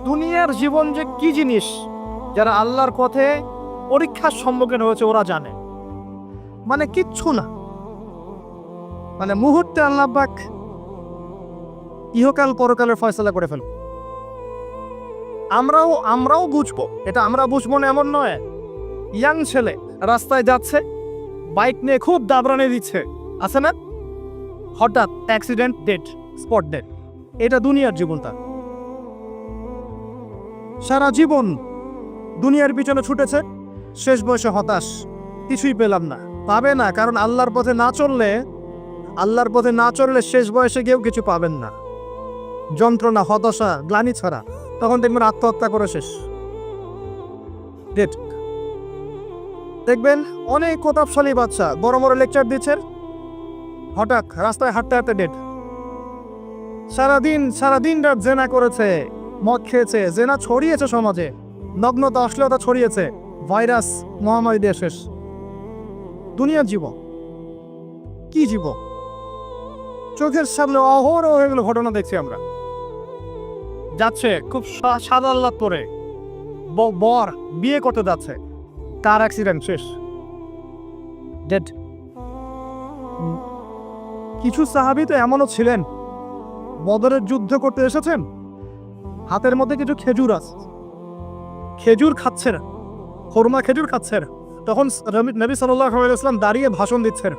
দুনিয়ার জীবন যে কি জিনিস, যারা আল্লাহর পথে পরীক্ষার সম্মুখীন হয়েছে ওরা জানে। মানে কিচ্ছু না, মানে মুহূর্তে আল্লাহ পাক ইহকাল পরকালের ফয়সালা করে ফেলব। আমরাও বুঝবো, এটা আমরা বুঝবো না এমন নয়। ইয়াং ছেলে রাস্তায় যাচ্ছে, বাইক নিয়ে খুব দাবরানি দিচ্ছে, আছে না, হঠাৎ অ্যাক্সিডেন্ট, ডেড, স্পট ডেড। এটা দুনিয়ার জীবনটা। সারা জীবন দুনিয়ার পিছনে ছুটেছে, শেষ বয়সে হতাশ, কিছুই পেলাম না। পাবে না, কারণ আল্লাহর পথে না চললে শেষ বয়সে গিয়েও কিছু পাবেন না। যন্ত্রণা, হতাশা, গ্লানি ছাড়া। তখন দেখবেন আত্মহত্যা করে শেষ। ডেড। দেখবেন অনেক প্রতাপশালী বাচ্চা বড় বড় লেকচার দিচ্ছেন, হঠাৎ রাস্তায় হাঁটতে হাঁটতে ডেড। সারাদিন রাত জেনা করেছে, মদ খেয়েছে, জেনা ছড়িয়েছে সমাজে, নগ্নতা, অশ্লীলতা ছড়িয়েছে, ভাইরাস মহামারী দিয়ে শেষ। দুনিয়ার জীবন কি জীবন? চোখের সামনে অহরহ এগুলো ঘটনা দেখছি আমরা। যাচ্ছে খুব সাদা আল্লাহ পরে, বর বিয়ে করতে যাচ্ছে, কার অ্যাক্সিডেন্ট, শেষ, ডেড। কিছু সাহাবী তো এমনও ছিলেন, বদরের যুদ্ধ করতে এসেছেন, হাতের মধ্যে কিছু খেজুর আছে, খেজুর খাচ্ছেন, খোরমা খেজুর খাচ্ছেন। তখন নবী সাল্লাল্লাহু আলাইহি ওয়াসাল্লাম দাঁড়িয়ে ভাষণ দিচ্ছেন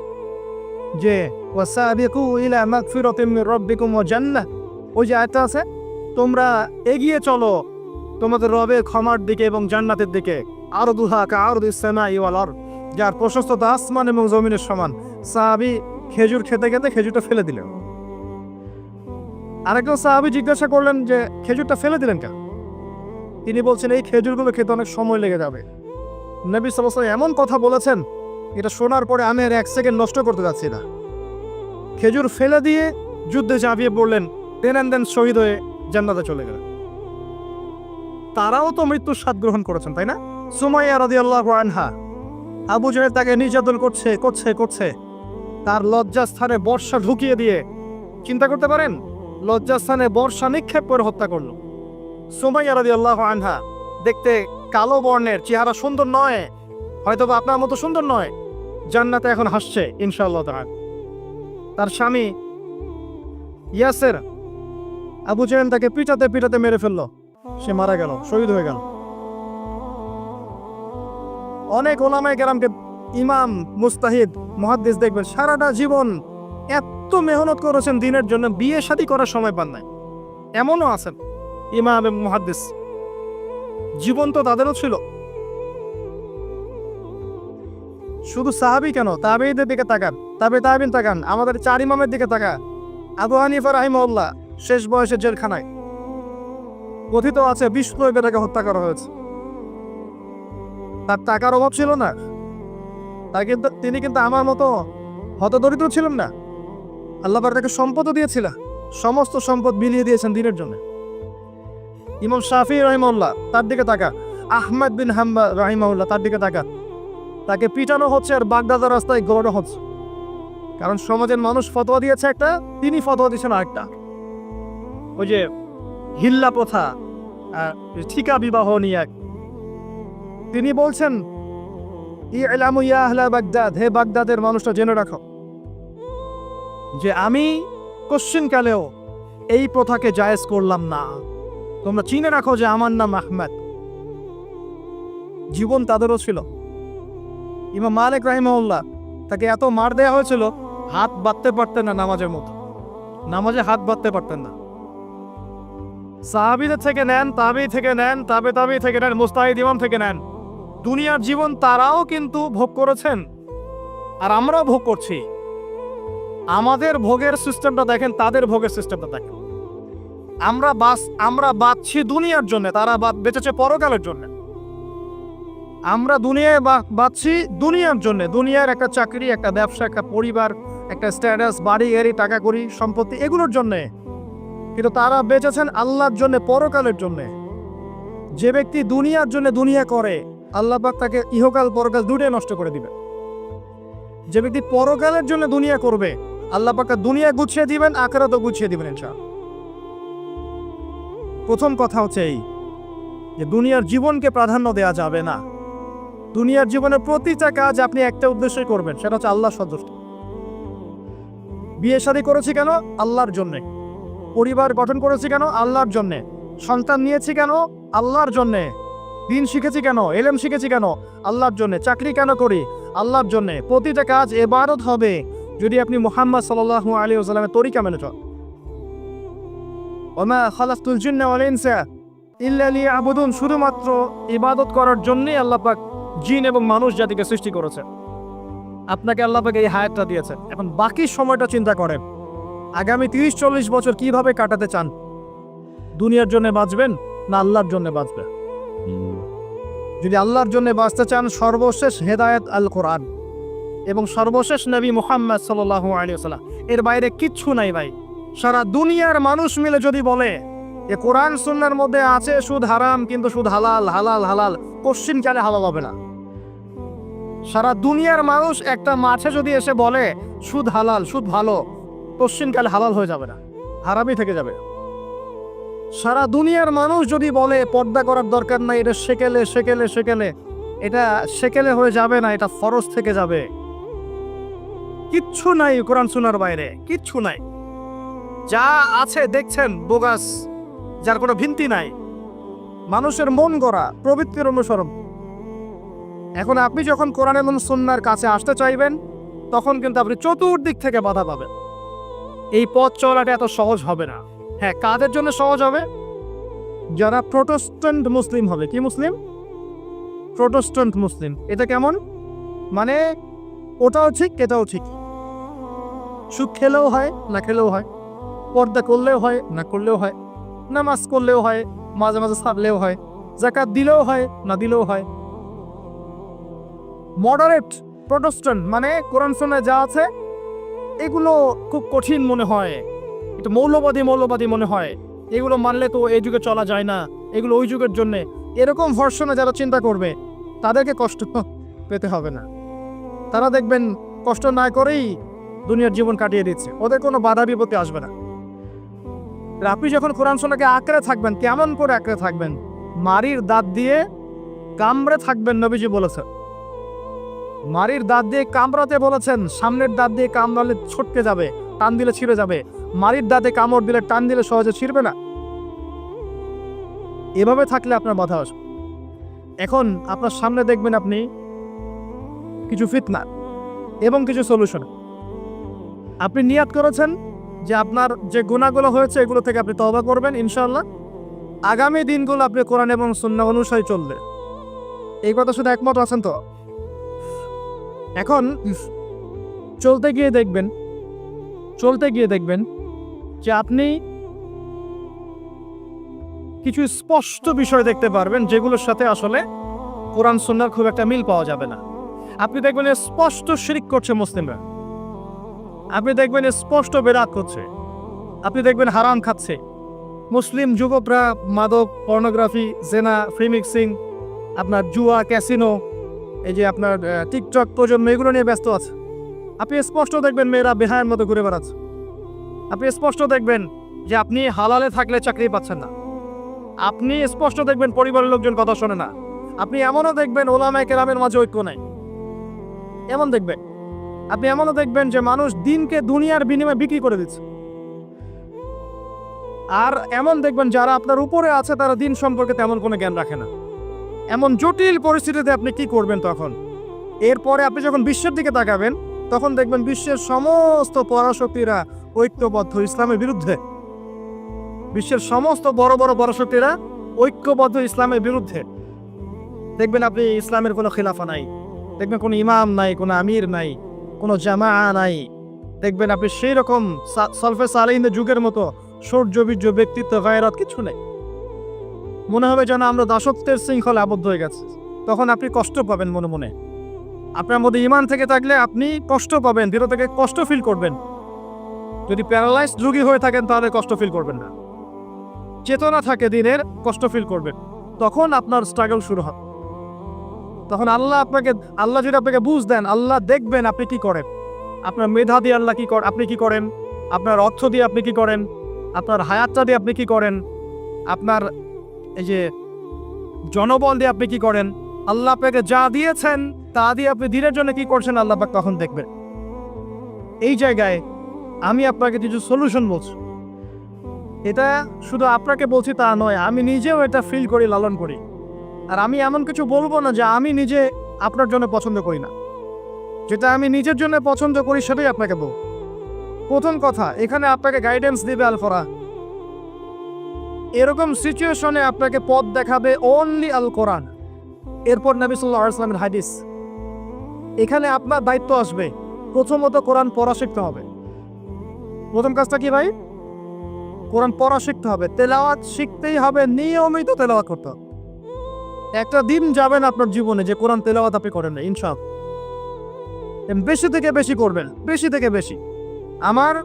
যে ওয়াসাবিকু ইলা মাগফিরাতিম মির রাব্বিকুম ওয়া জান্নাহ। ওই যে আয়াতটা আছে, তোমরা এগিয়ে চলো তোমাদের রবের ক্ষমার দিকে এবং জান্নাতের দিকে। আরদুহা কাআরদিস সামাই ওয়াল আরদ, যার প্রশস্ততা আসমান এবং জমিনের সমান। সাহাবী খেজুর খেতে খেতে খেজুরটা ফেলে দিলেন। আরেকজন সাহাবী জিজ্ঞাসা করলেন যে খেজুরটা ফেলে দিলেন কেন? তিনি বলছেন এই খেজুরগুলো খেতে অনেক সময় লেগে যাবে। নবী সাল্লাল্লাহু আলাইহি ওয়াসাল্লাম এমন কথা বলেছেন, এটা শোনার পরে আমি আর এক সেকেন্ড নষ্ট করতে যাচ্ছি না। খেজুর ফেলে দিয়ে যুদ্ধে ঝাঁপিয়ে পড়লেন, দেন শহীদ হয়ে জান্নাতে চলে গেলেন। তারাও তো মৃত্যুর স্বাদ গ্রহণ করেছেন, তাই না? সুমাইয়া রাদিয়াল্লাহু আনহা, আবু জাহেল তাকে নির্যাতন করছে, তার লজ্জাস্থানে বর্ষা ঢুকিয়ে দিয়ে, চিন্তা করতে পারেন, লজ্জাস্থানে বর্ষা নিক্ষেপ করে হত্যা করলো। সুমাইয়া রাদিয়াল্লাহু আনহা দেখতে কালো বর্ণের, চেহারা সুন্দর নয়, হয়তো বা আপনার মতো সুন্দর নয়, জান্নাতে এখন হাসছে ইনশাআল্লাহ তাআলা। তার স্বামী ইয়াসের, আবু জাহেল তাকে পিটাতে মেরে ফেললো, সে মারা গেল, শহীদ হয়ে গেল। অনেক ওলামায়ে কেরামকে, ইমাম, মুস্তাহিদ, মুহাদ্দিস দেখবেন সারাটা জীবন এত মেহনত করেছেন দিনের জন্য, বিয়ে শাদী করার সময় পান নাই। এমনও আছেন ইমাম এবং মুহাদ্দিস, জীবন তো তাদেরও ছিল। শুধু সাহাবী কেন, তাবেঈদের দিকে তাকান, তাবেঈন তাকান, আমাদের চার ইমামের দিকে তাকান। আবু হানিফা রাহিমাহুল্লাহ শেষ বয়সে জেলখানায়, কথিত আছে 20 প্রয়োগে তাকে হত্যা করা হয়েছে। তার টাকার অভাব ছিল না, তিনি কিন্তু আমার মতো হতদরিদ্র ছিলেন না। আল্লাহ পাক তাকে সম্পদও দিয়েছিলেন, সমস্ত সম্পদ বিলিয়ে দিয়েছেন দিনের জন্য। ইমাম শাফিঈ রাহিমাহুল্লাহ, তার দিকে তাকা। আহমদ বিন হাম্বল রাহিমাহুল্লাহ, তার দিকে তাকা। তাকে পিটানো হচ্ছে আর বাগদাদের রাস্তায় গড়ানো হচ্ছে, কারণ সমাজের মানুষ ফতোয়া দিয়েছে একটা, তিনি ফতোয়া দিয়েছেন আরেকটা। ওই যে হিল্লা প্রথা, ঠিকা বিবাহ নিয়ে তিনি বলছেন, ইলামু ইয়া আহলা বাগদাদ, হে বাগদাদের মানুষটা জেনে রাখো যে আমি কোশ্চিনকালেও এই প্রথাকে জায়েজ করলাম না। তোমরা চিনে রাখো যে আমার নাম আহমদ। জীবন তাদেরও ছিল। ইমাম মালিক রাহিমাহুল্লাহ, তাকে এত মার দেওয়া হয়েছিল, হাত বাঁধতে পারতেন না, নামাজের মতো নামাজে হাত বাঁধতে পারতেন না। সাহাবীদের থেকে নেন, তাবেঈ থেকে নেন, তাবেঈ থেকে নেন, মুস্তাহিদ ইমাম থেকে নেন, দুনিয়ার জীবন তারাও কিন্তু ভোগ করেছেন, আর আমরাও ভোগ করছি। আমাদের ভোগের সিস্টেমটা দেখেন, তাদের ভোগের সিস্টেমটা দেখেন। আমরা বাঁচছি দুনিয়ার জন্য, তারা বেঁচেছে পরকালের জন্য। আমরা দুনিয়ায় বাঁচছি দুনিয়ার জন্য, দুনিয়ার একটা চাকরি, একটা ব্যবসা, একটা পরিবার, একটা স্ট্যাটাস, বাড়ি গাড়ি, টাকা কড়ি, সম্পত্তি, এগুলোর জন্যে। কিন্তু তারা বেঁচেছেন আল্লাহর জন্য, পরকালের জন্য। যে ব্যক্তি দুনিয়ার জন্য দুনিয়া করে, আল্লাহ পাক তাকে ইহকাল পরকাল দুটোই নষ্ট করে দিবে। যে ব্যক্তি পরকালের জন্য দুনিয়া করবে, আল্লাহ পাক দুনিয়া গুছিয়ে দিবেন, আখিরাতও গুছিয়ে দিবেন ইনশাআল্লাহ। প্রথম কথা হচ্ছে এই। যে দুনিয়ার জীবনকে প্রাধান্য দেওয়া যাবে না। দুনিয়ার জীবনের প্রতিটা কাজ আপনি একটা উদ্দেশ্যই করবেন, সেটা হচ্ছে আল্লাহর সন্তুষ্টি। বিয়ে শাদী করেছি কেন? আল্লাহর জন্যে। পরিবার গঠন করেছি কেন? আল্লাহর জন্যে। সন্তান নিয়েছি কেন? আল্লাহর জন্যে। দিন শিখেছি কেন? ইলম শিখেছি কেন? আল্লাহর জন্যে। চাকরি কেন করি? আল্লাহর জন্যে। প্রতিটা কাজ ইবাদত হবে যদি আপনি মুহাম্মদ সাল্লাল্লাহু আলাইহি ওয়াসাল্লামের তরিকা মেনে চলেন। ওয়া মা খালাকতুল জিন্না ওয়াল ইনসা ইল্লা লিয়াবুদুন, শুধুমাত্র ইবাদত করার জন্যই আল্লাহ পাক জিন এবং মানুষ জাতিকে সৃষ্টি করেছেন। আপনাকে আল্লাহ পাক এই হায়াতটা দিয়েছেন। এখন বাকি সময়টা চিন্তা করেন, আগামী 30-40 বছর কিভাবে কাটাতে চান? দুনিয়ার জন্য বাঁচবেন না আল্লাহর জন্য বাঁচবেন? যদি আল্লাহর জন্য বাঁচতে চান, সর্বশেষ হেদায়েত আল কোরআন এবং সর্বশেষ নবী মুহাম্মদ সাল্লাল্লাহু আলাইহি ওয়াসাল্লাম, এর বাইরে কিচ্ছু নাই ভাই। সারা দুনিয়ার মানুষ মিলে যদি বলে যে কোরআন সুন্নাহর মধ্যে আছে সুদ হারাম, কিন্তু সুদ হালাল, হালাল হালাল, কোশ্চিন কালে হালাল হবে না। সারা দুনিয়ার মানুষ একটা মাঠে যদি এসে বলে সুদ হালাল, সুদ ভালো, কোশ্চিন কালে হালাল হয়ে যাবে না, হারামই থেকে যাবে। সারা দুনিয়ার মানুষ যদি বলে পর্দা করার দরকার নাই, এটা সেকেলে সেকেলে সেকেলে, এটা সেকেলে হয়ে যাবে না, এটা ফরজ থেকে যাবে। কিচ্ছু নাই কোরআন সুন্নাহর বাইরে, কিচ্ছু নাই। যা আছে দেখছেন বোগাস, যার কোনো ভিত্তি নাই, মানুষের মন গড়া প্রবৃত্তির অনুসরণ। এখন আপনি যখন কোরআন এবং সুন্নাহর কাছে আসতে চাইবেন, তখন কিন্তু আপনি চতুর্দিক থেকে বাধা পাবেন। এই পথ চলাটা এত সহজ হবে না। হ্যাঁ, কাদের জন্য সহজ হবে? যারা প্রোটেস্ট্যান্ট মুসলিম হবে। কি মুসলিম? প্রোটেস্ট্যান্ট মুসলিম। এটা কেমন? মানে ওটাও ঠিক এটাও ঠিক, সুদ খেলেও হয় না খেলেও হয়, পর্দা করলেও হয় না করলেও হয়, নামাজ করলেও হয়, মাঝে মাঝে ছাড়লেও হয়, যাকাত দিলেও হয় না দিলেও হয়। মডারেট প্রোটেস্ট্যান্ট মানে কোরআন সুন্নাহয় যা আছে এগুলো খুব কঠিন মনে হয়, একটু মৌলবাদী মৌলবাদী মনে হয়, এগুলো মানলে তো এই যুগে চলা যায় না, এগুলো ওই যুগের জন্যে, এরকম ভার্সনে যারা চিন্তা করবে তাদেরকে কষ্ট পেতে হবে না। তারা দেখবেন কষ্ট না করেই দুনিয়ার জীবন কাটিয়ে দিচ্ছে, ওদের কোনো বাধা বিপত্তি আসবে না। আপনি যখন কোরআন সুন্নাহকে আঁকড়ে থাকবেন, কেমন করে আঁকড়ে থাকবেন? মারির দাঁত দিয়ে কামড়ে থাকবেন, নবীজি বলেছেন। মারির দাঁত দিয়ে কামড়াতে বলেছেন, সামনের দাঁত দিয়ে কামড়ালে ছটকে যাবে, টান দিলে ছিঁড়ে যাবে। মারির দাঁতে কামড় দিলে, টান দিলে সহজে ছিঁড়বে না। এভাবে থাকলে আপনার বাধা আসবে। এখন আপনার সামনে দেখবেন আপনি কিছু ফিতনা এবং কিছু সলিউশন। আপনি নিয়াত করেছেন যে আপনার যে গুনাহগুলো হয়েছে এগুলো থেকে আপনি তওবা করবেন ইনশাআল্লাহ। আগামী দিনগুলো আপনি কোরআন এবং সুন্নাহ অনুসারে চলবে। এই কথা শুধু একমত আছেন তো? এখন চলতে গিয়ে দেখবেন যে আপনি কিছু স্পষ্ট বিষয় দেখতে পারবেন যেগুলোর সাথে আসলে কোরআন সুন্নাহর খুব একটা মিল পাওয়া যাবে না। আপনি দেখবেন স্পষ্ট শিরক করছে মুসলিমরা, আপনি দেখবেন স্পষ্ট বেদাত করছে, আপনি দেখবেন হারাম খাচ্ছে। মুসলিম যুবকরা মাদক, পর্নোগ্রাফি, জেনা, ফ্রি মিক্সিং, আপনার জুয়া, ক্যাসিনো, এই যে আপনার টিকটক প্রজন্ম, এগুলো নিয়ে ব্যস্ত আছে। আপনি স্পষ্ট দেখবেন মেয়েরা বেহায়ের মতো ঘুরে বেড়াচ্ছে। আপনি স্পষ্ট দেখবেন যে আপনি হালালে থাকলে চাকরি পাচ্ছেন না। আপনি স্পষ্ট দেখবেন পরিবারের লোকজন কথা শোনে না। আপনি এমনও দেখবেন ওলামায়ে কেরামের মাঝে ঐক্য নাই, এমন দেখবেন। আপনি এমনও দেখবেন যে মানুষ দিনকে দুনিয়ার বিনিময়ে বিক্রি করে দিচ্ছে। আর এমন দেখবেন যারা আপনার উপরে আছে তারা দিন সম্পর্কে তেমন কোনো জ্ঞান রাখে না। এমন জটিল পরিস্থিতিতে আপনি কি করবেন তখন? এরপরে আপনি যখন বিশ্বের দিকে তাকাবেন, তখন দেখবেন বিশ্বের সমস্ত পরাশক্তিরা ঐক্যবদ্ধ ইসলামের বিরুদ্ধে। বিশ্বের সমস্ত বড় বড় পরাশক্তিরা ঐক্যবদ্ধ ইসলামের বিরুদ্ধে। দেখবেন আপনি ইসলামের কোনো খিলাফা নাই, দেখবেন কোনো ইমাম নাই, কোনো আমির নাই, কোনো জামা নাই। দেখবেন আপনি সেই রকম সলফে সালেহিনের যুগের মতো সৌর্যবীর্য, ব্যক্তিত্ব, গায়রাত কিছু নেই। মনে হবে যেন আমরা দাসত্বের শৃঙ্খলে আবদ্ধ হয়ে গেছে। তখন আপনি কষ্ট পাবেন মনে মনে। আপনার মধ্যে ইমান থেকে থাকলে আপনি কষ্ট পাবেন, দৃঢ় থেকে কষ্ট ফিল করবেন। যদি প্যারালাইজড রোগী হয়ে থাকেন তাহলে কষ্ট ফিল করবেন না। চেতনা থাকে দিনের, কষ্ট ফিল করবেন। তখন আপনার স্ট্রাগল শুরু হবে। তখন আল্লাহ যদি আপনাকে বুঝ দেন, আল্লাহ দেখবেন আপনি কি করেন। আপনার মেধা দিয়ে আল্লাহ আপনি কি করেন, আপনার অর্থ দিয়ে আপনি কি করেন, আপনার হায়াতটা দিয়ে আপনি কি করেন, আপনার এই যে জনবল দিয়ে আপনি কি করেন, আল্লাহ আপনাকে যা দিয়েছেন তা দিয়ে আপনি দিনের জন্য কি করছেন আল্লাহ পাক তখন দেখবেন। এই জায়গায় আমি আপনাকে কিছু সলিউশন বলছি। এটা শুধু আপনাকে বলছি তা নয়, আমি নিজেও এটা ফিল করি, লালন করি। আর আমি এমন কিছু বলবো না যে আমি নিজে আপনার জন্য পছন্দ করি না। যেটা আমি নিজের জন্য পছন্দ করি সেটাই আপনাকে বলব। প্রথম কথা, এখানে আপনাকে গাইডেন্স দিবে আল কোরআন। এরকম সিচুয়েশনে আপনাকে পথ দেখাবে অনলি আল কোরআন, এরপর নবী সাল্লাল্লাহু আলাইহি ওয়াসাল্লামের হাদিস। এখানে আপনার দায়িত্ব আসবে প্রথমত কোরআন পড়া শিখতে হবে। প্রথম কাজটা কি ভাই? কোরআন পড়া শিখতে হবে, তেলাওয়াত শিখতেই হবে, নিয়মিত তেলাওয়াত করতে হবে। একটা দিন যাবেন আপনার জীবনে যে কোরআন তেলাওয়াত আপনি করেন না, ইনশাআল্লাহ। বেশি থেকে বেশি করবেন, বেশি থেকে বেশি। আমার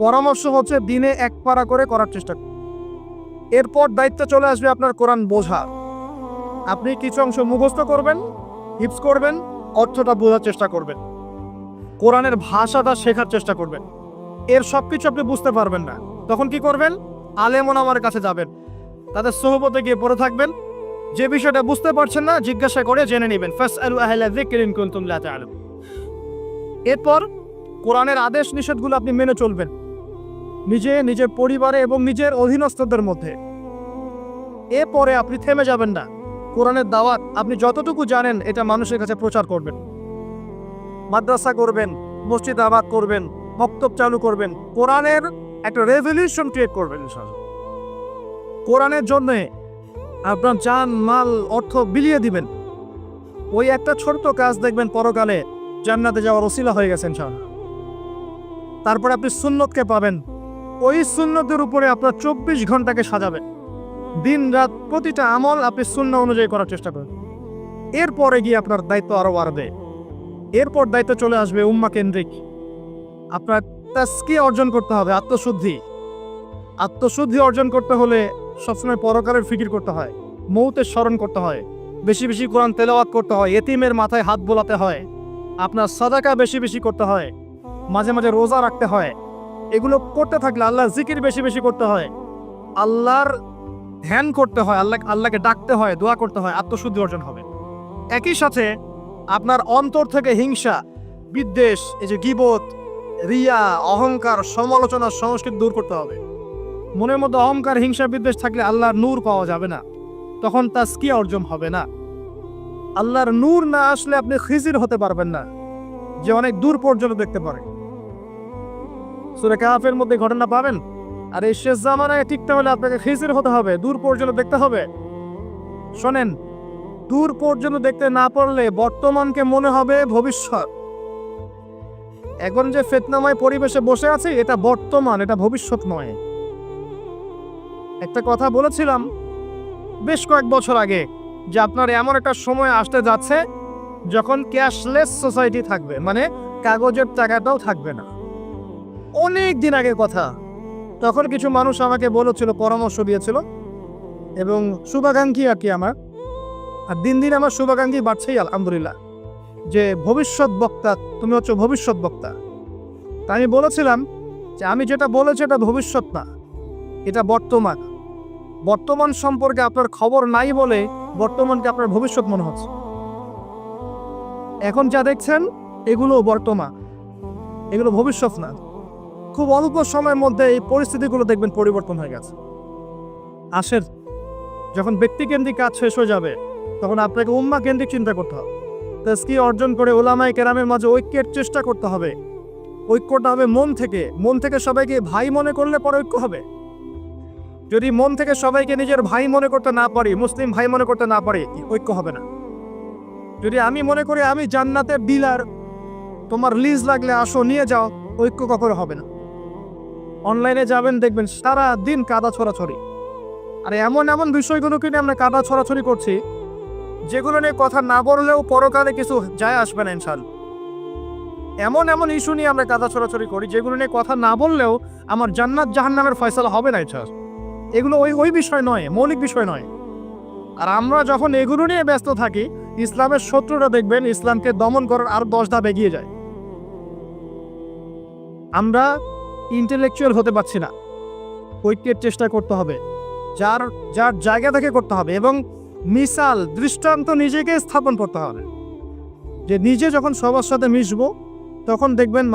পরামর্শ হচ্ছে দিনে এক পারা করে করার চেষ্টা করুন। এরপর দায়িত্ব চলে আসবে আপনার কোরআন বোঝা। আপনি কিছু অংশ মুখস্থ করবেন, হিফজ করবেন, অর্থটা বোঝার চেষ্টা করবেন, কোরআনের ভাষাটা শেখার চেষ্টা করবেন। এর সবকিছু আপনি বুঝতে পারবেন না, তখন কি করবেন? আলেম ওলামার কাছে যাবেন, তাদের সোহবতে গিয়ে পড়ে থাকবেন। যে বিষয়টা বুঝতে পারছেন না জিজ্ঞাসা করে জেনে নেবেন। ফাসআলু আহলা যিকরি ইন কুনতুম লা তা'লামুন। এরপর কোরআনের আদেশ নিষেধগুলো আপনি মেনে চলবেন, নিজে, নিজের পরিবারে এবং নিজের অধীনস্থদের মধ্যে। এরপরে আপনি থেমে যাবেন না। কোরআনের দাওয়াত আপনি যতটুকু জানেন এটা মানুষের কাছে প্রচার করবেন। মাদ্রাসা করবেন, মসজিদ আবাদ করবেন, মক্তব চালু করবেন, কোরআনের একটা রেভলিউশন ক্রিয়েট করবেন ইনশাআল্লাহ। কোরআনের জন্য আপনার জান মাল অর্থ বিলিয়ে দিবেন। ওই একটা ছোট্ট কাজ দেখবেন পরকালে জান্নাতে যাওয়ার ওসিলা হয়ে গেছে ইনশাআল্লাহ। তারপরে আপনি সুন্নতকে পাবেন, ওই সুন্নতের উপরে আপনার 24 ঘন্টাকে সাজাবেন। দিন রাত প্রতিটা আমল আপনি সুন্নাহ অনুযায়ী করার চেষ্টা করেন। এরপরে গিয়ে আপনার দায়িত্ব আরো বাড়বে। এরপর দায়িত্ব চলে আসবে উম্মাহ কেন্দ্রিক। আপনার তাজকিয়া অর্জন করতে হবে, আত্মশুদ্ধি। আত্মশুদ্ধি অর্জন করতে হলে সবসময় পরকালের ফিকির করতে হয়, মৌতের স্মরণ করতে হয়, বেশি বেশি কোরআন তেলাওয়াত করতে হয়, এতিমের মাথায় হাত বোলাতে হয়, আপনার সাদাকা বেশি বেশি করতে হয়, মাঝে মাঝে রোজা রাখতে হয়। এগুলো করতে থাকলে আল্লাহর জিকির বেশি বেশি করতে হয়, আল্লাহর ধ্যান করতে হয়, আল্লাহকে ডাকতে হয়, দোয়া করতে হয়, আত্মশুদ্ধি অর্জন হবে। একই সাথে আপনার অন্তর থেকে হিংসা, বিদ্বেষ, এই যে গীবত, রিয়া, অহংকার, সমালোচনা, সংস্কৃতি দূর করতে হবে। মনের মধ্যে অহংকার, হিংসা, বিদ্বেষ থাকলে আল্লাহর নূর পাওয়া যাবে না, তখন তাজকিয়া অর্জন হবে না। আল্লাহর নূর না আসলে আপনি খিজির হতে পারবেন না, যে অনেক দূর পর্যন্ত দেখতে পারে। সূরা কাহফের মধ্যে ঘটনা পাবেন। আর এই শেষ জামানায় টিকতে হলে আপনাকে খিজির হতে হবে, দূর পর্যন্ত দেখতে হবে। শোনেন, দূর পর্যন্ত দেখতে না পারলে বর্তমানকে মনে হবে ভবিষ্যৎ। এখন যে ফিতনাময় পরিবেশে বসে আছে এটা বর্তমান, এটা ভবিষ্যৎ নয়। একটা কথা বলেছিলাম বেশ কয়েক বছর আগে যে আপনার এমন একটা সময় আসতে যাচ্ছে যখন ক্যাশলেস সোসাইটি থাকবে, মানে কাগজের টাকাটাও থাকবে না। অনেক দিন আগের কথা। তখন কিছু মানুষ আমাকে বলেছিল, পরামর্শ দিয়েছিল, এবং শুভাকাঙ্ক্ষী আর কি আমার। আর দিন দিন আমার শুভাকাঙ্ক্ষী বাড়ছেই আলহামদুলিল্লাহ, যে ভবিষ্যৎ বক্তা, তুমি হচ্ছে ভবিষ্যৎ বক্তা। তা আমি বলেছিলাম যে আমি যেটা বলেছি এটা ভবিষ্যৎ না, এটা বর্তমান। বর্তমান সম্পর্কে আপনার খবর নাই বলে বর্তমানকে আপনার ভবিষ্যৎ মনে হচ্ছে। এখন যা দেখছেন এগুলো বর্তমান, এগুলো ভবিষ্যৎ না। খুব অল্প সময়ের মধ্যে এই পরিস্থিতিগুলো দেখবেন পরিবর্তন হয়ে গেছে। আসেন, যখন ব্যক্তিকেন্দ্রিক কাজ শেষ হয়ে যাবে তখন আপনাকে উম্মাহ কেন্দ্রিক চিন্তা করতে হবে। তাজকিয়া অর্জন করে উলামায়ে কেরামের মাঝে ঐক্যের চেষ্টা করতে হবে। ঐক্যটা হবে মন থেকে। মন থেকে সবাইকে ভাই মনে করলে পরে ঐক্য হবে। যদি মন থেকে সবাইকে নিজের ভাই মনে করতে না পারি, মুসলিম ভাই মনে করতে না পারি, ঐক্য হবে না। যদি আমি মনে করি আমি জান্নাতের ডিলার, তোমার লিজ লাগলে আসো নিয়ে যাও, ঐক্য কখনো হবে না। অনলাইনে যাবেন দেখবেন সারা দিন কাদা ছড়াছড়ি। আর এমন এমন বিষয়গুলোকে নিয়ে আমরা কাদা ছড়াছড়ি করছি যেগুলো নিয়ে কথা না বললেও পরকালে কিছু যায় আসবে না ইনশাআল্লাহ। এমন এমন ইস্যু নিয়ে আমরা কাদা ছড়াছড়ি করি যেগুলো নিয়ে কথা না বললেও আমার জান্নাত জাহান্নামের ফয়সালা হবে না ইনশাআল্লাহ। এগুলো ওই বিষয় নয়, মৌলিক বিষয় নয়। আর আমরা যখন এগুলো নিয়ে ব্যস্ত থাকি, ইসলামের শত্রুরা দেখবেন ইসলামকে দমন করার আর 10 ধাপ এগিয়ে যায়। আমরা ইন্টেলেকচুয়াল হতে পারছি না। ঐক্যের চেষ্টা করতে হবে, যার যার জায়গা থেকে করতে হবে। এবং মিসাল দৃষ্টান্ত নিজেকে স্থাপন করতে হবে, যে নিজে যখন সবার সাথে মিশবো তখন দেখবেন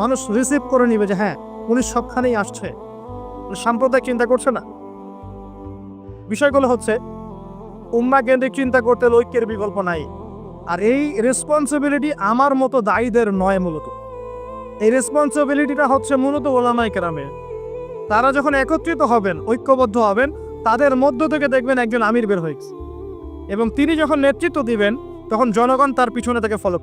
মানুষ রিসিভ করে নিবে যে হ্যাঁ উনি সবখানেই আসছে, সাম্প্রদায়িক চিন্তা করছে না। বিষয়গুলো হচ্ছে উম্মাহ কেন্দ্রিক চিন্তা করতে ঐক্যের বিকল্প নাই। আর এই রেসপন্সিবিলিটি আমার মতো দায়ীদের নয়, মূলত এই রেসপন্সিবিলিটিটা হচ্ছে মূলত ওলামায়ে কেরামের। তারা যখন একত্রিত হবেন, ঐক্যবদ্ধ হবেন, তাদের মধ্য থেকে দেখবেন একজন আমির বের হয়েছে, এবং তিনি যখন নেতৃত্ব দিবেন তখন জনগণ তার পিছনে তাকে ফলো